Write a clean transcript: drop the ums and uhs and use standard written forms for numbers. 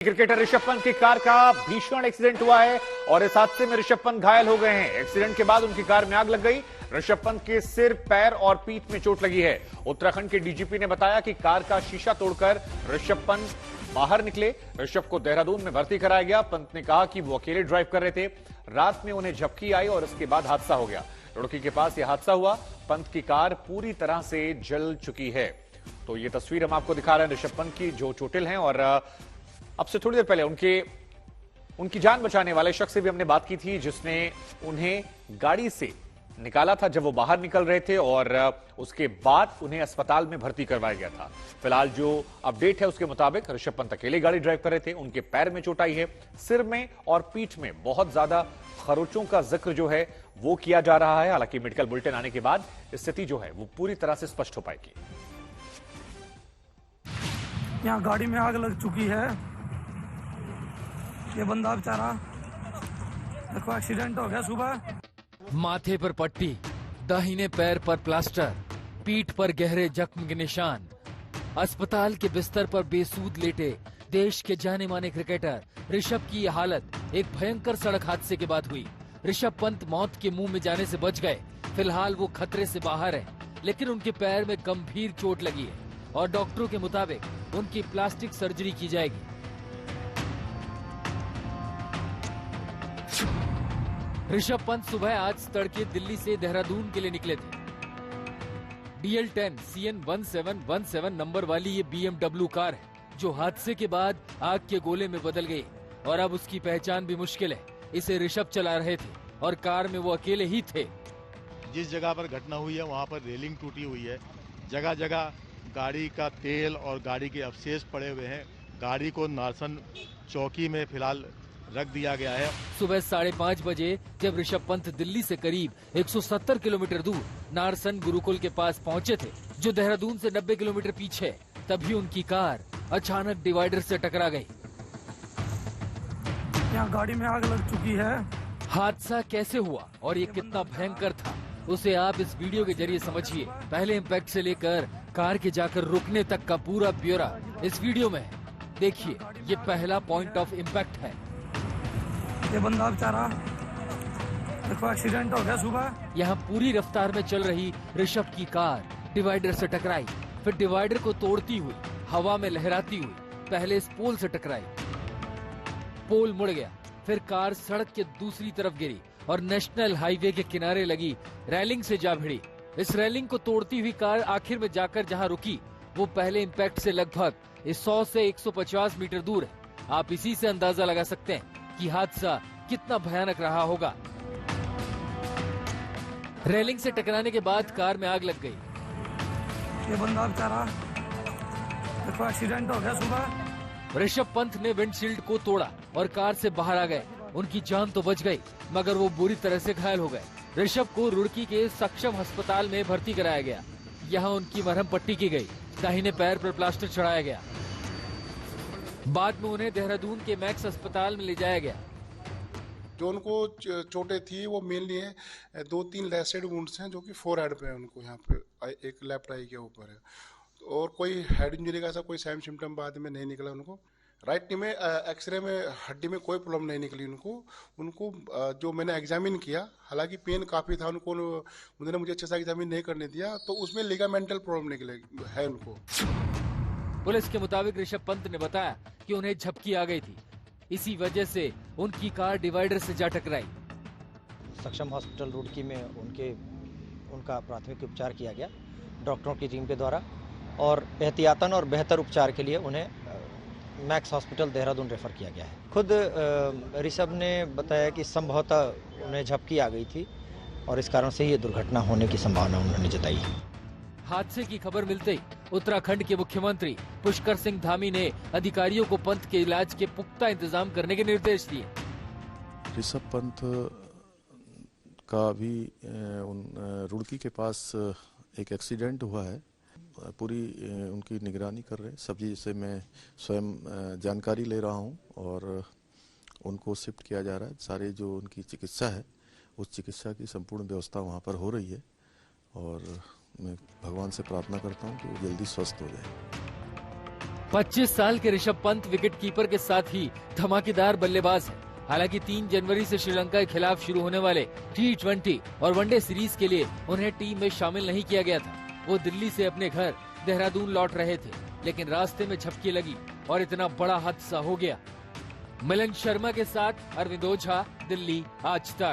Cricketer Rishabh Pant की car का भीषण एक्सीडेंट हुआ है और इस हादसे में ऋषभ पंत घायल हो गए हैं। एक्सीडेंट के बाद उनकी कार में आग लग गई। ऋषभ पंत के सिर, पैर और पीठ में चोट लगी है। उत्तराखंड के डीजीपी ने बताया कि कार का शीशा तोड़कर ऋषभ पंत बाहर निकले। ऋषभ को देहरादून में भर्ती कराया गया। पंत ने कहा कि वो अकेले ड्राइव कर रहे थे। रात में उन्हें झपकी आई और इसके बाद हादसा हो गया। रुड़की के पास यह हादसा हुआ। पंत की कार पूरी तरह से जल चुकी है। तो ये तस्वीर हम आपको दिखा रहे हैं ऋषभ पंत की, जो चोटिल हैं। और अब से थोड़ी देर पहले उनकी जान बचाने वाले शख्स से भी हमने बात की थी, जिसने उन्हें गाड़ी से निकाला था जब वो बाहर निकल रहे थे और उसके बाद उन्हें अस्पताल में भर्ती करवाया गया था। फिलहाल जो अपडेट है उसके मुताबिक ऋषभ पंत अकेले गाड़ी ड्राइव कर रहे थे। उनके पैर में चोट आई है, सिर में और पीठ में बहुत ज्यादा खरोचों का जिक्र जो है वो किया जा रहा है। हालांकि मेडिकल बुलेटिन आने के बाद स्थिति जो है वो पूरी तरह से स्पष्ट हो पाएगी। यहाँ गाड़ी में आग लग चुकी है। ये बंदा बेचारा, देखो एक्सीडेंट हो गया सुबह। माथे पर पट्टी, दाहिने पैर पर प्लास्टर, पीठ पर गहरे जख्म के निशान। अस्पताल के बिस्तर पर बेसूद लेटे देश के जाने माने क्रिकेटर ऋषभ की यह हालत एक भयंकर सड़क हादसे के बाद हुई। ऋषभ पंत मौत के मुंह में जाने से बच गए। फिलहाल वो खतरे से बाहर है, लेकिन उनके पैर में गंभीर चोट लगी है और डॉक्टरों के मुताबिक उनकी प्लास्टिक सर्जरी की जाएगी। ऋषभ पंत सुबह आज तड़के दिल्ली से देहरादून के लिए निकले थे। DL10 CN 1717 नंबर वाली ये BMW कार है, जो हादसे के बाद आग के गोले में बदल गई और अब उसकी पहचान भी मुश्किल है। इसे ऋषभ चला रहे थे और कार में वो अकेले ही थे। जिस जगह पर घटना हुई है वहाँ पर रेलिंग टूटी हुई है। जगह जगह गाड़ी का तेल और गाड़ी के अवशेष पड़े हुए हैं। गाड़ी को नारसन चौकी में फिलहाल रख दिया गया है। सुबह 5:30 बजे जब ऋषभ पंत दिल्ली से करीब 170 किलोमीटर दूर नारसन गुरुकुल के पास पहुंचे थे, जो देहरादून से 90 किलोमीटर पीछे, तभी उनकी कार अचानक डिवाइडर से टकरा गई। यहाँ गाड़ी में आग लग चुकी है। हादसा कैसे हुआ और ये कितना भयंकर था, उसे आप इस वीडियो के जरिए समझिए। पहले इम्पैक्ट से लेकर कार के जाकर रुकने तक का पूरा ब्यौरा इस वीडियो में है। देखिए, ये पहला पॉइंट ऑफ इम्पैक्ट है। ये बंदा बेचारा, देखो एक्सीडेंट हो गया सुबह। यहाँ पूरी रफ्तार में चल रही ऋषभ की कार डिवाइडर से टकराई, फिर डिवाइडर को तोड़ती हुई हवा में लहराती हुई पहले इस पोल से टकराई। पोल मुड़ गया, फिर कार सड़क के दूसरी तरफ गिरी और नेशनल हाईवे के किनारे लगी रेलिंग से जा भिड़ी। इस रेलिंग को तोड़ती हुई कार आखिर में जाकर जहां रुकी, वो पहले इम्पैक्ट से लगभग 100 से 150 मीटर दूर है। आप इसी से अंदाजा लगा सकते हैं कि हादसा कितना भयानक रहा होगा। रेलिंग से टकराने के बाद कार में आग लग गई। ये बंदा बेचारा, देखो एक्सीडेंट हो गया सुबह। ऋषभ पंत ने विंडशील्ड को तोड़ा और कार से बाहर आ गए। उनकी जान तो बच गई, मगर वो बुरी तरह से घायल हो गए। ऋषभ को रुड़की के सक्षम अस्पताल में भर्ती कराया गया। यहाँ उनकी मरहम पट्टी की गई, दाहिने पैर पर प्लास्टर चढ़ाया गया। बाद में उन्हें देहरादून के मैक्स अस्पताल में ले जाया गया। जो उनको चोटें थी वो मेनली है 2-3 लैसेड वुंड्स हैं, जो कि फोरहेड पे है। उनको यहाँ पे एक लेफ्ट आई के ऊपर है, और कोई हेड इंजरी का ऐसा कोई साइन सिम्टम बाद में नहीं निकला उनको। राइट नी में एक्सरे में हड्डी में कोई प्रॉब्लम नहीं निकली उनको जो मैंने एग्जामिन किया, हालांकि पेन काफ़ी था उनको, उन्होंने मुझे अच्छे से एग्जामिन नहीं करने दिया, तो उसमें लिगामेंटल प्रॉब्लम निकले है उनको। पुलिस के मुताबिक ऋषभ पंत ने बताया कि उन्हें झपकी आ गई थी, इसी वजह से उनकी कार डिवाइडर से जा टकराई। सक्षम हॉस्पिटल रुड़की में उनका प्राथमिक उपचार किया गया डॉक्टरों की टीम के द्वारा, और एहतियातन और बेहतर उपचार के लिए उन्हें मैक्स हॉस्पिटल देहरादून रेफर किया गया है। खुद ऋषभ ने बताया कि संभवतः उन्हें झपकी आ गई थी और इस कारण से ये दुर्घटना होने की संभावना उन्होंने जताई है। हादसे की खबर मिलते ही उत्तराखंड के मुख्यमंत्री पुष्कर सिंह धामी ने अधिकारियों को पंत के इलाज के पुख्ता इंतजाम करने के निर्देश दिए। ऋषभ पंत का भी रुड़की के पास एक एक्सीडेंट हुआ है। पूरी उनकी निगरानी कर रहे हैं। सभी से मैं स्वयं जानकारी ले रहा हूं और उनको शिफ्ट किया जा रहा है। सारे जो उनकी चिकित्सा है, उस चिकित्सा की संपूर्ण व्यवस्था वहां पर हो रही है और मैं भगवान से प्रार्थना करता हूं कि वो जल्दी स्वस्थ हो जाए। 25 साल के ऋषभ पंत विकेटकीपर के साथ ही धमाकेदार बल्लेबाज है। हालांकि 3 जनवरी से श्रीलंका के खिलाफ शुरू होने वाले T20 और वनडे सीरीज के लिए उन्हें टीम में शामिल नहीं किया गया था। वो दिल्ली से अपने घर देहरादून लौट रहे थे, लेकिन रास्ते में झपकी लगी और इतना बड़ा हादसा हो गया। मिलन शर्मा के साथ अरविंद ओझा, दिल्ली, आज तक।